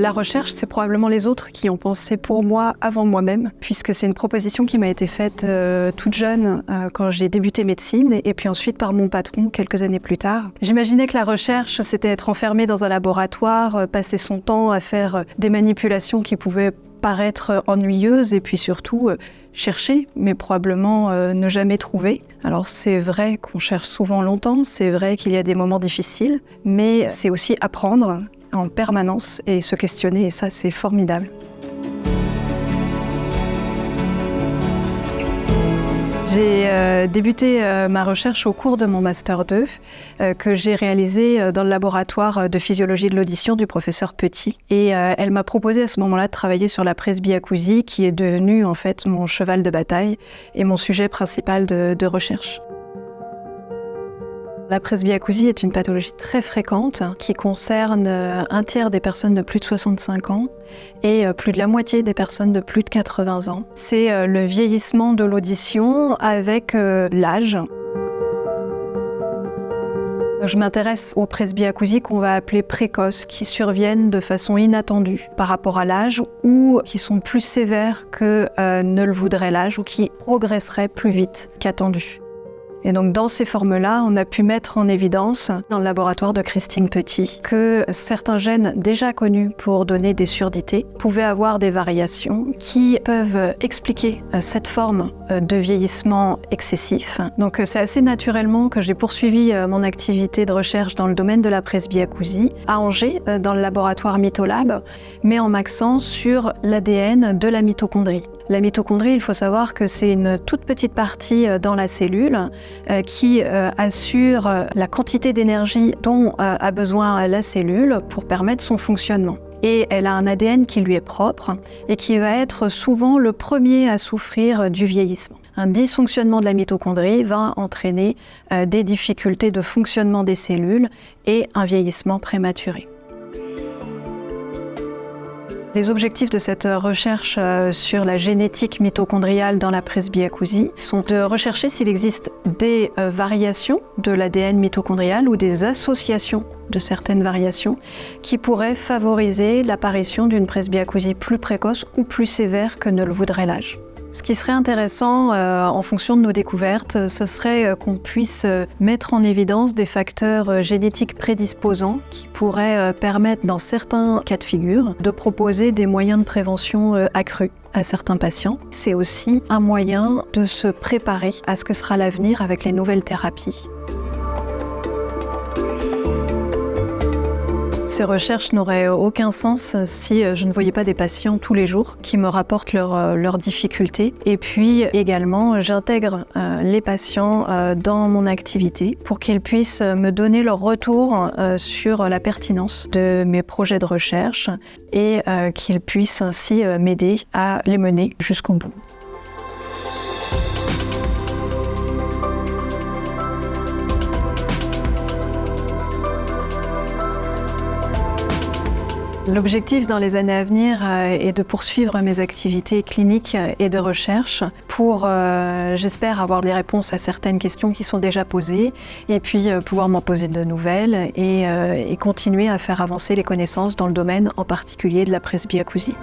La recherche, c'est probablement les autres qui ont pensé pour moi avant moi-même, puisque c'est une proposition qui m'a été faite toute jeune quand j'ai débuté médecine, et puis ensuite par mon patron quelques années plus tard. J'imaginais que la recherche, c'était être enfermé dans un laboratoire, passer son temps à faire des manipulations qui pouvaient paraître ennuyeuses, et puis surtout chercher, mais probablement ne jamais trouver. Alors c'est vrai qu'on cherche souvent longtemps, c'est vrai qu'il y a des moments difficiles, mais c'est aussi apprendre en permanence et se questionner, et ça c'est formidable. J'ai débuté ma recherche au cours de mon Master 2 que j'ai réalisé dans le laboratoire de physiologie de l'audition du professeur Petit. Et elle m'a proposé à ce moment-là de travailler sur la presbyacousie qui est devenue en fait mon cheval de bataille et mon sujet principal de recherche. La presbyacousie est une pathologie très fréquente qui concerne un tiers des personnes de plus de 65 ans et plus de la moitié des personnes de plus de 80 ans. C'est le vieillissement de l'audition avec l'âge. Je m'intéresse aux presbyacousies qu'on va appeler précoces, qui surviennent de façon inattendue par rapport à l'âge ou qui sont plus sévères que ne le voudrait l'âge ou qui progresseraient plus vite qu'attendu. Et donc dans ces formes-là, on a pu mettre en évidence dans le laboratoire de Christine Petit que certains gènes déjà connus pour donner des surdités pouvaient avoir des variations qui peuvent expliquer cette forme de vieillissement excessif. Donc c'est assez naturellement que j'ai poursuivi mon activité de recherche dans le domaine de la presbyacousie à Angers, dans le laboratoire Mitolab, mais en m'axant sur l'ADN de la mitochondrie. La mitochondrie, il faut savoir que c'est une toute petite partie dans la cellule qui assure la quantité d'énergie dont a besoin la cellule pour permettre son fonctionnement. Et elle a un ADN qui lui est propre et qui va être souvent le premier à souffrir du vieillissement. Un dysfonctionnement de la mitochondrie va entraîner des difficultés de fonctionnement des cellules et un vieillissement prématuré. Les objectifs de cette recherche sur la génétique mitochondriale dans la presbyacousie sont de rechercher s'il existe des variations de l'ADN mitochondrial ou des associations de certaines variations qui pourraient favoriser l'apparition d'une presbyacousie plus précoce ou plus sévère que ne le voudrait l'âge. Ce qui serait intéressant en fonction de nos découvertes, ce serait qu'on puisse mettre en évidence des facteurs génétiques prédisposants qui pourraient permettre, dans certains cas de figure, de proposer des moyens de prévention accrus à certains patients. C'est aussi un moyen de se préparer à ce que sera l'avenir avec les nouvelles thérapies. Ces recherches n'auraient aucun sens si je ne voyais pas des patients tous les jours qui me rapportent leurs difficultés. Et puis également, j'intègre les patients dans mon activité pour qu'ils puissent me donner leur retour sur la pertinence de mes projets de recherche et qu'ils puissent ainsi m'aider à les mener jusqu'au bout. L'objectif dans les années à venir est de poursuivre mes activités cliniques et de recherche pour, j'espère, avoir des réponses à certaines questions qui sont déjà posées et puis pouvoir m'en poser de nouvelles et continuer à faire avancer les connaissances dans le domaine en particulier de la presbyacousie.